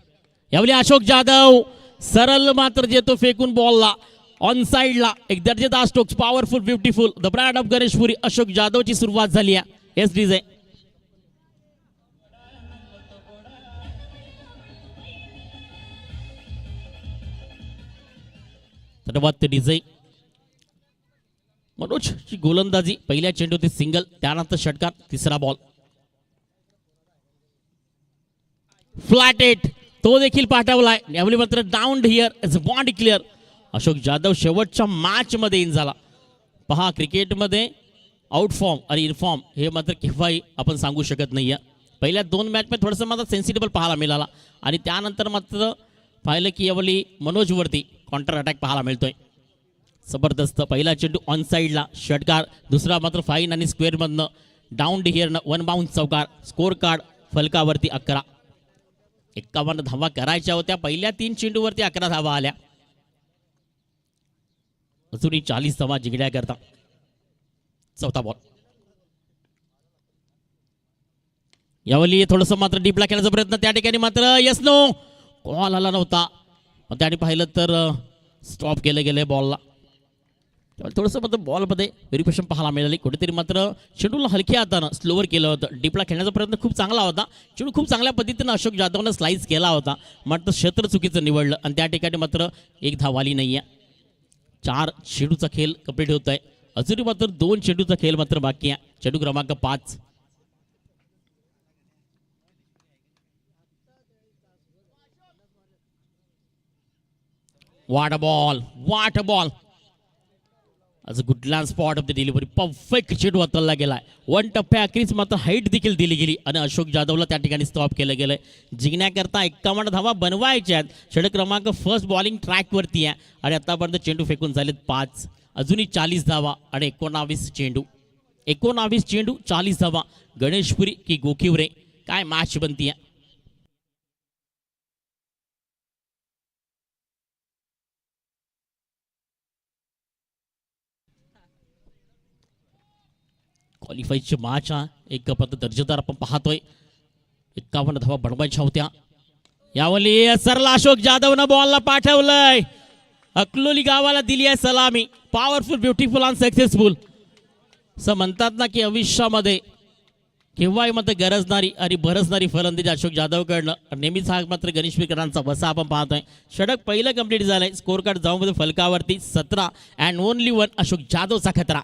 यावेळी अशोक जाधव सरळ मात्र जेतो फेकून बॉलला ऑन साईडला. एक दर्जेदार strokes, powerful, beautiful. The brand of Ganeshpuri Ashok जाधवची सुरुवात झाली आहे. एस डीजे धन्यवाद डीजे. मनोजची गोलंदाजी, पहिल्या चेंडूवरती सिंगल, त्यानंतर षटकार, तिसरा बॉल. फ्लॅट एट, तो देखील पाठवलाय. यावेळी मात्र down here is bond clear. Ashok Jadhav शेवटच्या मॅच मध्ये इन झाला. पहा, क्रिकेटमध्ये आउट फॉर्म आणि इनफॉर्म हे मात्र केव्हाही आपण सांगू शकत नाहीये. पहिल्या 2 मॅचमध्ये थोडंसं मात्र सेन्सिटिबल पाहायला मिळाला आणि त्यानंतर मात्र पाहिलं की यावेळी मनोजवरती काउंटर अटॅक पाहायला मिळतोय. जबरदस्त पहिला चेंडू ऑन साईडला, षटकार, दुसरा मात्र फाईन आणि स्क्वेअरमधनं डाऊन हिअरनं 1 बाउन्स चौकार. स्कोर कार्ड फलकावरती 11. 51 धावा करायच्या होत्या. पहिल्या 3 चेंडूवरती 11 धावा आल्या. अजूनही 40 धावा जिंकण्याकरता. चौथा बॉल. यावेळी थोडंसं मात्र डीपला खेळण्याचा प्रयत्न, त्या ठिकाणी मात्र यस नो कॉल आला नव्हता. त्या ठिकाणी पाहिलं तर स्टॉप केलं गेलं बॉलला. थोडंसं मात्र बॉलमध्ये व्हेरिफिकेशन पाहायला मिळाली. कुठेतरी मात्र चेंडूला हलक्या हातानं स्लोवर केलं होतं. डीपला खेळण्याचा प्रयत्न खूप चांगला होता. चेंडू खूप चांगल्या पद्धतीनं अशोक जाधवनं स्लाइस केला होता, मात्र क्षेत्र चुकीचं निवडलं आणि त्या ठिकाणी मात्र 1 धाव आली नाही आहे. 4 चेंडूचा खेळ कंप्लीट होत आहे. अजूनही मात्र 2 चेंडूचा खेळ मात्र बाकी आहे. चेंडू क्रमांक 5. What a ball! What a ball! As a good land spot of the delivery. Perfect चेंडू हाताळला गेलाय. 1 टप्प्या अखेरीस मात्र हाईट देखील दिली गेली आणि अशोक जाधवला त्या ठिकाणी स्टॉप केलं गेलंय. जिंकण्याकरता 51 धावा बनवायच्या आहेत. षटक क्रमांक फर्स्ट बॉलिंग ट्रॅकवरती आहे आणि आतापर्यंत चेंडू फेकून झालेत 5. अजूनही 40 धावा आणि 19 चेंडू. 19 चेंडू 40 धावा. गणेशपुरी की गोखिवरे, काय मॅच बनतीये. क्वालिफायची मॅच हा एक पद्धत दर्जेदार आपण पाहतोय. 51 धावा बनवायच्या होत्या. यावेळी सरला अशोक जाधवनं बॉलला पाठवलंय. अकलोली गावाला दिली आहे सलामी. पॉवरफुल, ब्युटिफुल आणि सक्सेसफुल. असं म्हणतात ना की आयुष्यामध्ये केव्हाही मात्र गरजणारी आणि बरसणारी फलंदाजी अशोक जाधवकडनं. नेहमीच हा मात्र गणेशवीकरांचा बसा आपण पाहतोय. षटक पहिलं कंप्लीट झालंय. स्कोर कार्ड जाऊन मध्ये फलकावरती 17 अँड ओनली 1 अशोक जाधवचा खतरा.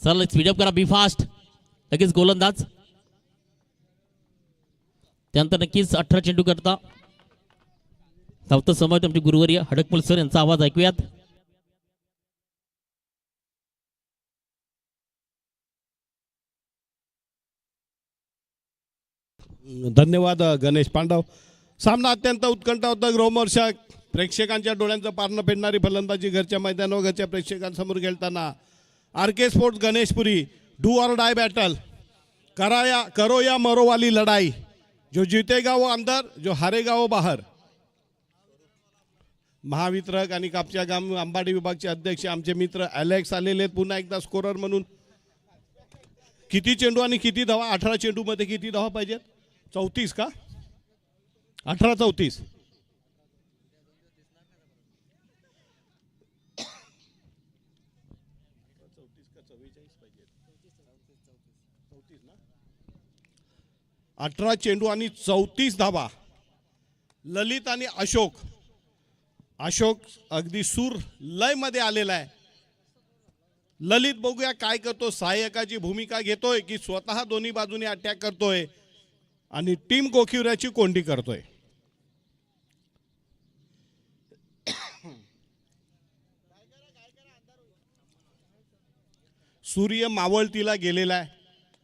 चला स्पीडअप करा, बी फास्ट. लगेच गोलंदाज. त्यानंतर नक्कीच 18 चेंडू करता धावतं समय आमचे गुरुवर्य हडकमुल सर यांचा आवाज ऐकूयात. धन्यवाद गणेश पांडव. सामना अत्यंत उत्कंठावर्धक, रोमहर्षक, प्रेक्षकांच्या डोळ्यांचं पारणं फेडणारी फलंदाजी घरच्या मैदानावर घरच्या प्रेक्षकांसमोर खेळताना आर.के. स्पोर्ट्स गणेशपुरी. डू और डाय बॅटल. करो या मरो वाली लढाई. जो जीतेगा वो अंदर, जो हारेगा वो बाहर. महावितरक आणि कापच्या गाम अंबाडी विभागचे अध्यक्ष आमचे मित्र अलेक्स आलेले आहेत पुन्हा एकदा स्कोरर म्हणून. किती चेंडू आणि किती धावा? 18 चेंडूमध्ये किती धावा पाहिजेत? 34 का? 18-34. ना 18 चेंडू आणि 34 धावा. ललित आणि अशोक. अशोक अगदी सूर लय मध्ये आलेला आहे. ललित बघूया काय करतो. सहाय्यकाची भूमिका घेतोय की स्वतः दोन्ही बाजूने अटॅक करतोय आणि टीम गोखिवऱ्याची कोंडी करतोय. सूर्य मावळतीला गेलेला आहे.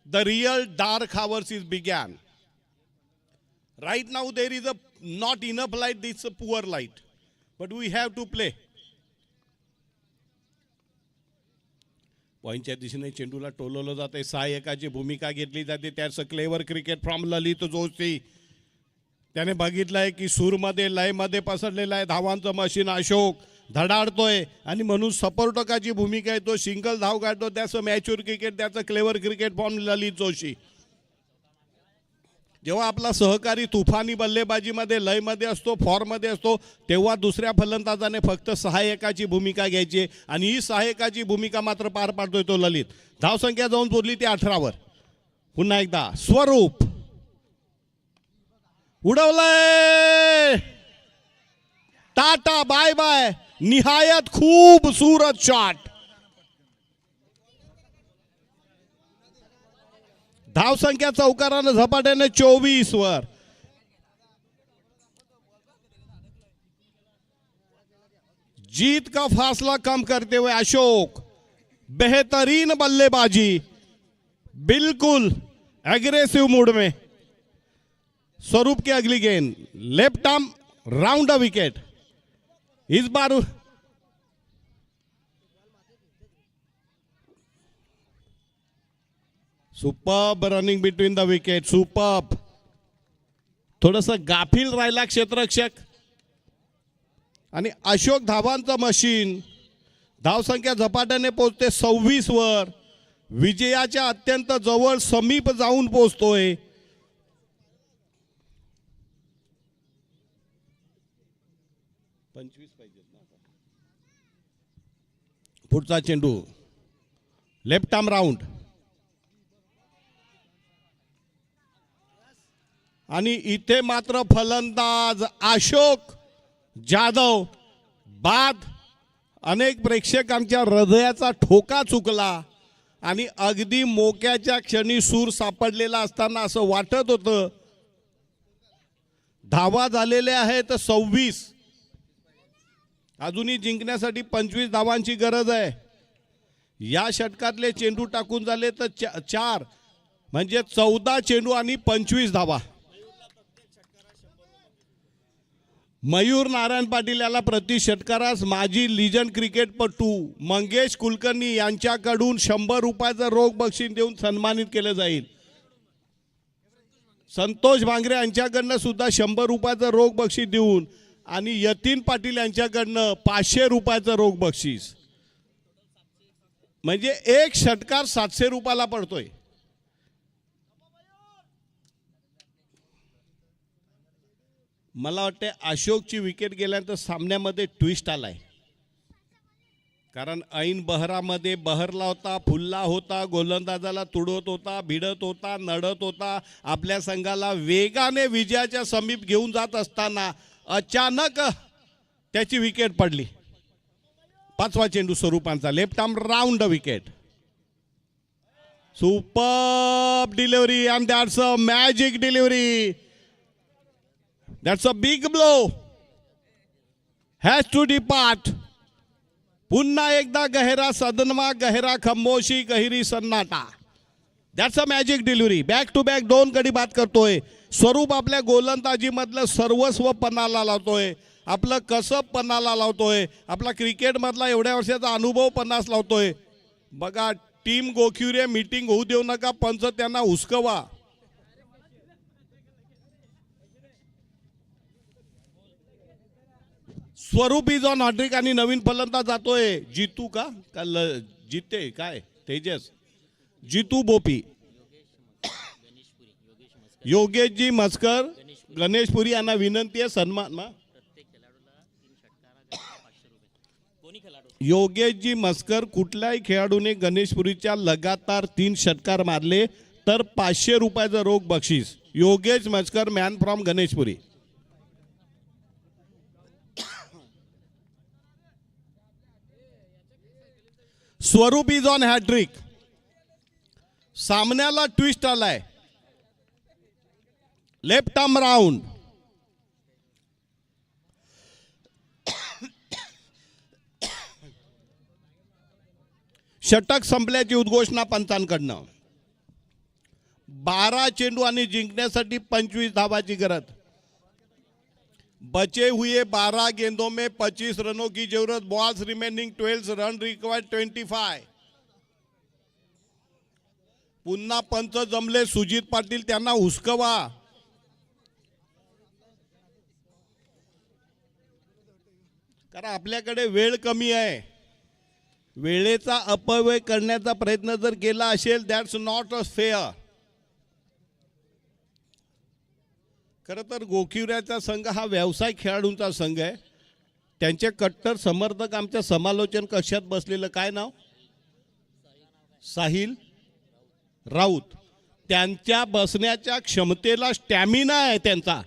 The real dark hours is began. Right now there is a not enough light, this a poor light, but we have to play. पॉईंटच्या दिशेने चेंडूला टोलवलं जाते. सहाय्यकाची भूमिका घेतली जाते. त्याचं क्लेवर क्रिकेट फ्रॉम ललित जोशी. त्याने बघितलंय की सूरमध्ये लयमध्ये पसरलेला आहे धावांचं मशीन. अशोक धडाडतोय आणि म्हणून सपोर्टकाची भूमिका आहे. तो सिंगल धाव काढतो. त्याचं मॅच्युअर क्रिकेट, त्याचं क्लेवर क्रिकेट फ्रॉम ललित जोशी. जेव्हा आपला सहकारी तुफानी बल्लेबाजीमध्ये लयमध्ये असतो, फॉर्ममध्ये असतो, तेव्हा दुसऱ्या फलंदाजाने फक्त सहाय्यकाची भूमिका घ्यायची आणि ही सहाय्यकाची भूमिका मात्र पार पाडतोय तो ललित. धावसंख्या जाऊन पोहोचली ती 18वर. पुन्हा एकदा स्वरूप उडवलंय. Tata bye bye. निहायत खूबसूरत शॉट. धावसंख्या चौकारानं झपाट्याने 24 वर. जीत का फासला कम करते हुए अशोक, बेहतरीन बल्लेबाजी, बिल्कुल एग्रेसिव मूड में. स्वरूप की अगली गेंद left arm round the wicket. Is bar superb running between the wicket, superb. थोडस गाफील राहिला क्षेत्ररक्षक आणि अशोक धावांचं मशीन. धावसंख्या झपाट्याने पोहोचते 26 वर. विजयाच्या अत्यंत जवळ समीप जाऊन पोहोचतोय. पुढचा चेंडू लेफ्ट आर्म राऊंड आणि इथे मात्र फलंदाज अशोक जाधव बाद. अनेक प्रेक्षकांच्या हृदयाचा ठोका चुकला आणि अगदी मोक्याच्या क्षणी सूर सापडलेला असताना असं वाटत होतं. धावा झालेल्या आहेत 26. अजूनही जिंकण्यासाठी 25 धावांची गरज आहे. या षटकातले चेंडू टाकून झाले तर 4 म्हणजे 14 चेंडू आणि 25 धावा. मयूर नारायण पाटील याला प्रति षटकारास माजी लिजंड क्रिकेटपटू मंगेश कुलकर्णी यांच्याकडून 100 रुपयाचं रोख बक्षीस देऊन सन्मानित केलं जाईल. संतोष भांगरे यांच्याकडनं सुद्धा 100 रुपयाचं रोख बक्षीस देऊन आणि यतीन पाटील यांच्याकडनं 500 रुपयाचं रोख बक्षीस. म्हणजे एक षटकार 700 रुपयाला पडतोय. मला वाटते अशोकची विकेट गेल्यानंतर सामन्यामध्ये ट्विस्ट आलाय. कारण ऐन बहरामध्ये बहरला होता, फुलला होता, गोलंदाजाला तुडवत होता, भिडत होता, नडत होता. आपल्या संघाला वेगाने विजयाच्या समीप घेऊन जात असताना अचानक त्याची विकेट पडली. 5वा चेंडू स्वरूपांचा left arm round the wicket. Superb delivery and that's a magic delivery. That's a big blow. Has to depart. पुन्हा एकदा गहरा सदनमा, गहरा खामोशी, गहिरी सन्नाटा. That's a magic delivery. Back to back 2 गडी बाद करतोय. स्वरूप आपल्या गोलंदाजीमधलं सर्वस्व पणाला लावतोय. आपलं कसब पणाला लावतोय. आपला क्रिकेटमधला एवढ्या वर्षाचा अनुभव पणास लावतोय. बघा टीम गोखिवरे मीटिंग होऊ देऊ नका, पंच त्यांना हुसकवा. स्वरूप इज ऑन हॅट्रिक आणि नवीन फलंदाज जातोय जितू का जिते काय तेजस जितू बोपी. योगेशजी मस्कर गणेशपुरी यांना विनंती आहे सन्मान. योगेशजी मस्कर कुठल्याही खेळाडूने गणेशपुरीच्या लगातार 3 षटकार मारले तर 500 रुपयाचं रोख बक्षीस. Yogesh Maskar man from Ganeshpuri. Swarup is on hattrick. सामन्याला ट्विस्ट आलाय. Left arm round. षटक संपल्याची उद्घोषणा पंचांकडनं. 12 चेंडू आणि जिंकण्यासाठी 25 धावाची गरज. बचे हुए 12 गेंदों में 25 रनों की जरूरत. Balls remaining 12 run required 25. पुन्हा पंच जमले सुजित पाटील, त्यांना हुसकवा. कारण आपल्याकडे वेळ कमी आहे. वेळेचा अपव्यय करण्याचा प्रयत्न जर केला असेल दॅट्स नॉट अ फेअर. खरं तर गोखिवऱ्याचा संघ हा व्यावसायिक खेळाडूंचा संघ आहे. त्यांचे कट्टर समर्थक आमच्या समालोचन कक्षात बसलेलं काय नाव साहिल राऊत. त्यांच्या बसण्याच्या क्षमतेला स्टॅमिना आहे त्यांचा.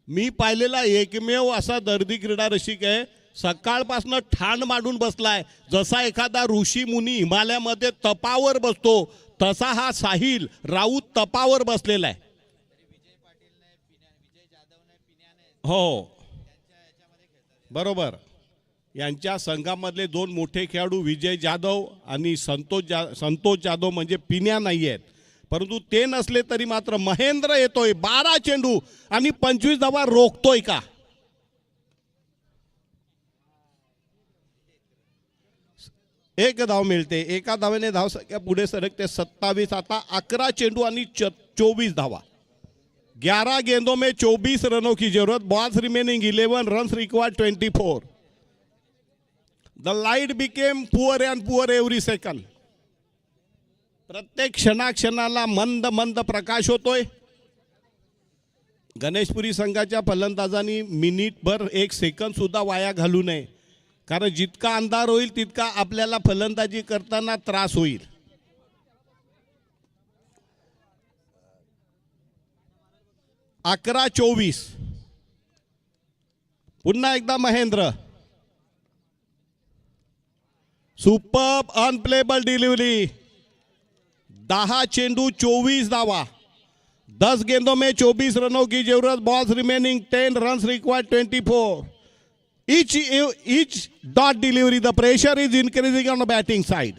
मी पाहिलेला एकमेव असा दर्दी क्रीडा रसिक आहे. सकाळपासून ठाण मांडून बसलाय जसा एखादा ऋषी मुनी हिमालयामध्ये तपावर बसतो तसा हा साहिल राऊत तपावर बसलेला आहे. हो बरोबर. यांच्या संघामधले दोन मोठे खेळाडू विजय जाधव आणि संतोष जाधव म्हणजे पिण्या नाही आहेत, परंतु ते नसले तरी मात्र महेंद्र येतोय. 12 चेंडू आणि 25 धावा रोखतोय का? एक धाव मिळते. एका धावेने धावसंख्या पुढे सरकते 27. आता 11 चेंडू आणि 24 धावा. 11 गेंदों में 24 रनों की जरूरत. Balls remaining 11 runs required 24. The light became poor and poor every second. प्रत्येक क्षणाक्षणाला मंद मंद प्रकाश होतोय. गणेशपुरी संघाच्या फलंदाजांनी मिनिटभर 1 सेकंद सुद्धा वाया घालू नये, कारण जितका अंधार होईल तितका आपल्याला फलंदाजी करताना त्रास होईल. - 11-24. पुन्हा एकदा महेंद्र. Superb unplayable delivery. 10 चेंडू 24 धावा. 10 गेंदों में 24 रनों की जरूरत. Balls remaining 10 runs required 24. Each dot delivery, the pressure is increasing on the batting side.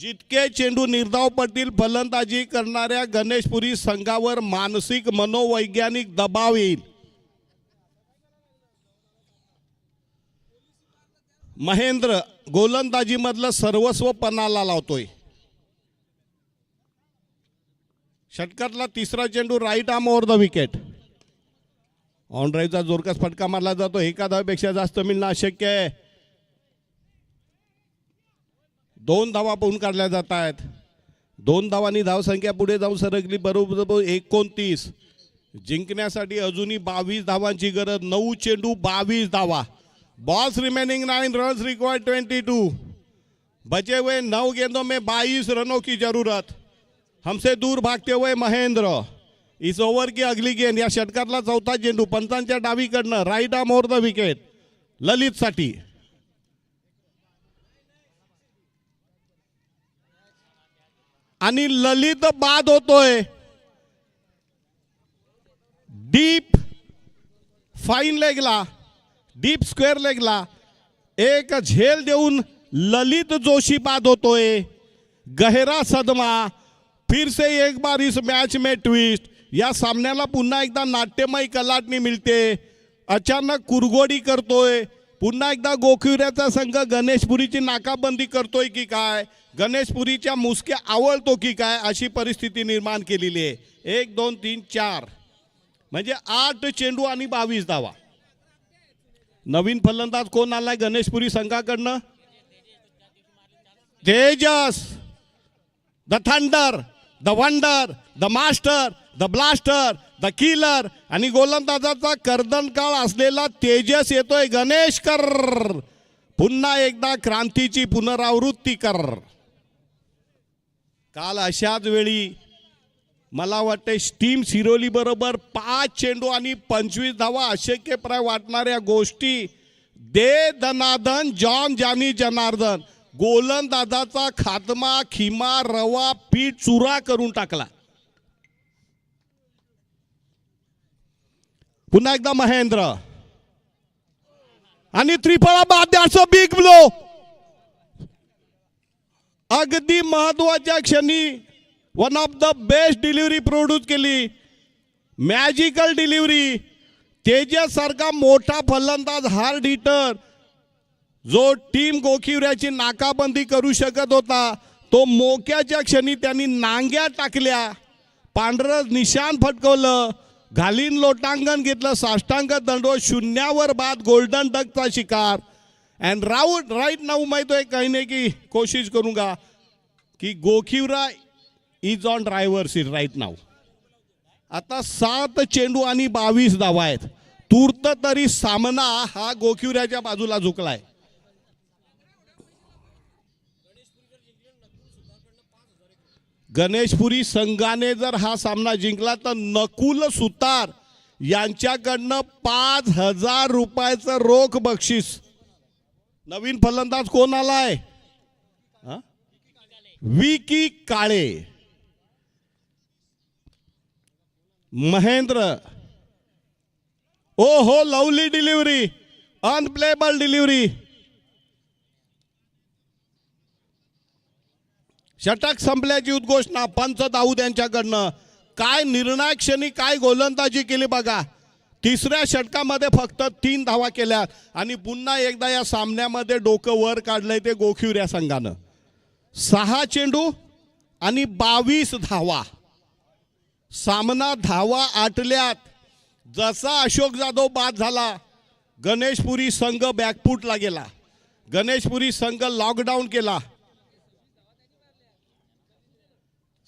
जितके चेंडू निर्धाव पडतील फलंदाजी करणाऱ्या गणेशपुरी संघावर मानसिक मनोवैज्ञानिक दबाव येईल. महेंद्र गोलंदाजी मधलं सर्वस्व पणाला लावतोय. षटकातला तिसरा चेंडू right arm over the wicket. On ड्राईव्हचा जोरकस फटका मारला जातो. एका धावेपेक्षा जास्त मिळणं अशक्य आहे. 2 धावा पळून काढल्या जात आहेत. 2 धावांनी धावसंख्या पुढे जाऊन सरकली बरोबर 29. जिंकण्यासाठी अजूनही 22 धावांची गरज. 9 चेंडू 22 धावा. Balls remaining 9 runs required 22. बचे हुए 9 गेंदों में 22 रनों की जरूरत. हमसे दूर भागते हुए महेंद्र. इस ओव्हर की अगली गेंद. या षटकातला चौथा चेंडू पंचांच्या डावीकडनं right arm over the wicket Lalit साठी. आणि ललित बाद होतोय. डीप फाईन लेगला, डीप स्क्वेअर लेगला एक झेल देऊन ललित जोशी बाद होतोय. गहरा सदमा. फिर से एक बार इस मैच में ट्विस्ट. या सामन्याला पुन्हा एकदा नाट्यमय कलाटणी मिळते. अचानक कुरघोडी करतोय. पुन्हा एकदा गोखिवऱ्याचा संघ गणेशपुरीची नाकाबंदी करतोय की काय, गणेशपुरीच्या मुसक्या आवळतो की काय, अशी परिस्थिती निर्माण केलेली आहे. 1 2 3 4 म्हणजे 8 चेंडू आणि 22 धावा. नवीन फलंदाज कोण आलाय गणेशपुरी संघाकडनं? Tejas. The thunder, the wonder, the master, the blaster, the killer. आणि गोलंदाजाचा कर्दनकाळ असलेला तेजस येतोय. गणेशकर पुन्हा एकदा क्रांतीची पुनरावृत्ती कर. काल अशाच वेळी मला वाटते टीम सिरोली बरोबर 5 चेंडू आणि 25 धावा अशक्यप्राय वाटणाऱ्या गोष्टी दे दनादन जॉन जानी जनार्दन. गोलंदाजाचा खात्मा, खिमा, रवा, पीठ चुरा करून टाकला. पुन्हा एकदा महेंद्र आणि त्रिफळा बाद. That's a big blow. अगदी महत्वाच्या क्षणी one of the best delivery produce केली. Magical delivery. तेजस सारखा मोठा फलंदाज, हार्ड हिटर, जो टीम गोखिवऱ्याची नाकाबंदी करू शकत होता, तो मोक्याच्या क्षणी त्यांनी नांग्या टाकल्या. पांढरं निशाण फटकवलं. घालीन लोटांगण घेतलं. साष्टांग दंडो. शून्यावर बाद. गोल्डन डकचा शिकार. एंड राइट नाउ मैं तो कहने की कोशिश करूंगा कि Gokhivara is on driver seat right now. आता 7 चेंडू आणि 22 धावा आहेत. तूर्त तरी सामना हा गोखिवऱ्याच्या बाजूला झुकलाय. गणेशपुरी संघाने जर हा सामना जिंकला तर नकुल सुतार यांच्याकडनं 5,000 रुपयाचं रोख बक्षीस. नवीन फलंदाज कोण आलाय? विकी काळे. महेंद्र, ओ हो लवली डिलिव्हरी, अनप्लेबल डिलिव्हरी. षटक संपल्याची उद्घोषणा पंच दाऊद यांच्याकडनं. काय निर्णायक क्षणी काय गोलंदाजी केली बघा. तिसऱ्या षटकामध्ये फक्त 3 धावा केल्या आणि पुन्हा एकदा या सामन्यामध्ये डोकं वर काढलंय ते गोखिवरे या संघानं. 6 चेंडू आणि 22 धावा. सामना धावा आटल्यात. जसा अशोक जाधव बाद झाला, गणेशपुरी संघ बॅकफूटला गेला. गणेशपुरी संघ लॉकडाऊन केला.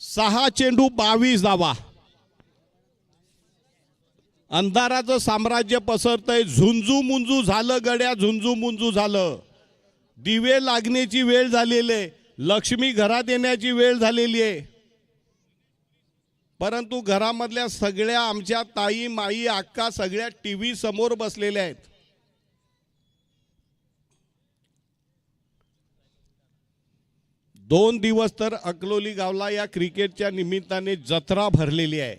6 चेंडू 22 धावा. अंधाराचं साम्राज्य पसरतंय. झुंजू मुंजू झालं गड्या, झुंजू मुंजू झालं. दिवे लागण्याची वेळ झालेली आहे. लक्ष्मी घरात येण्याची वेळ झालेली आहे. परंतु घरामधल्या सगळ्या आमच्या ताई माई अक्का सगळ्या टीव्ही समोर बसलेल्या आहेत. दोन दिवस तर अकलोली गावला या क्रिकेटच्या निमित्ताने जत्रा भरलेली आहे.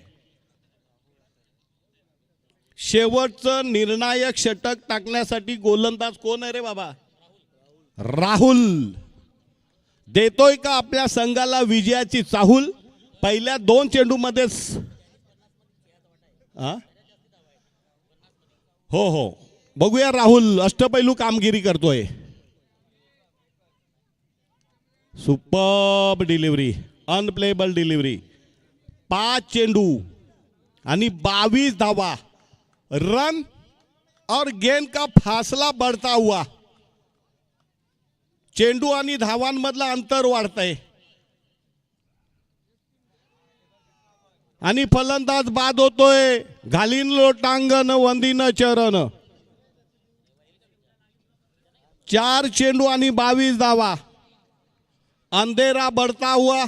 शेवटचं निर्णायक षटक टाकण्यासाठी गोलंदाज कोण आहे रे बाबा? राहुल. देतोय का आपल्या संघाला विजयाची चाहूल? पहिल्या 2 चेंडूमध्येच हो हो बघूया. राहुल अष्टपैलू कामगिरी करतोय. Superb delivery, unplayable delivery. 5 चेंडू आणि 22 धावा. रन और गेंद का फासला बढ़ता हुआ. चेंडू आणि धावांमधलं अंतर वाढतंय आणि फलंदाज बाद होतोय. घालीन लोटांगण वंदीन चरण. 4 चेंडू आणि 22 धावा. अंधेरा बढ़ता हुआ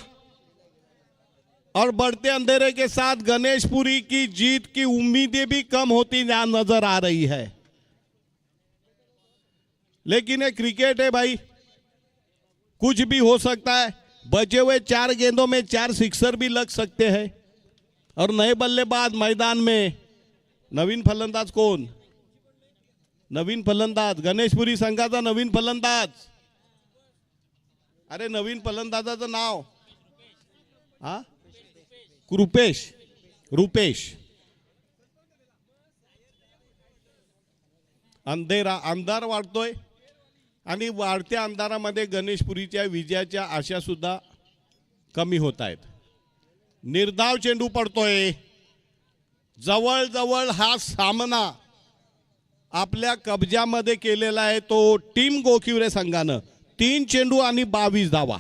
और बढ़ते अंधेरे के साथ गणेशपुरी की जीत की उम्मीदें भी कम होती नजर आ रही है. लेकिन ये क्रिकेट है भाई, कुछ भी हो सकता है. बचे हुए 4 गेंदों में 4 सिक्सर भी लग सकते हैं. और नए बल्लेबाज मैदान में. नवीन फलंदाज कोण? नवीन फलंदाज गणेशपुरी संघाचा नवीन फलंदाज. अरे नवीन फलंदाजाचं नाव रुपेश. अंधार वाढतोय आणि वाढत्या अंधारामध्ये गणेशपुरीच्या विजयाच्या आशा सुद्धा कमी होत आहेत. निर्धाव चेंडू पडतोय. जवळ जवळ हा सामना आपल्या कब्जामध्ये केलेला आहे तो टीम गोखिवरे संघानं. 3 चेंडू आणि 22 धावा.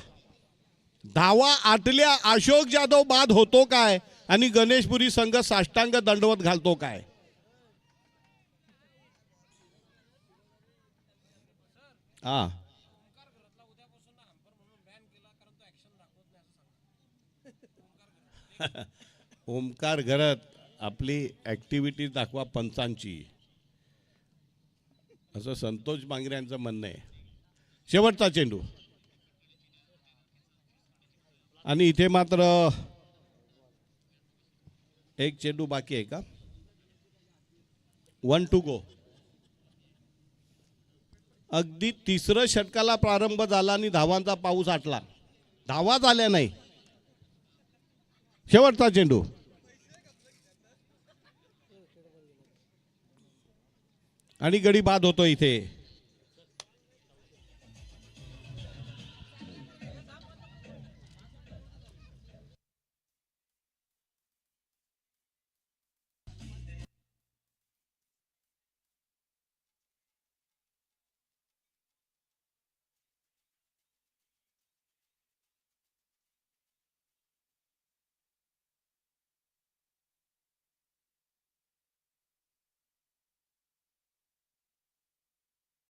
धावा आटल्या. अशोक जाधव बाद होतो काय आणि गणेशपुरी संघ साष्टांग दंडवत घालतो काय? ओमकार घरात आपली ऍक्टिव्हिटी दाखवा पंचांची, असं संतोष मांगरे यांचं म्हणणं आहे. शेवटचा चेंडू आणि इथे मात्र 1 चेंडू बाकी आहे का? 1 टू गो. अगदी तिसरं षटकाला प्रारंभ झाला आणि धावांचा पाऊस आटला. धावा झाल्या नाही. शेवटचा चेंडू आणि गडी बाद होतो इथे.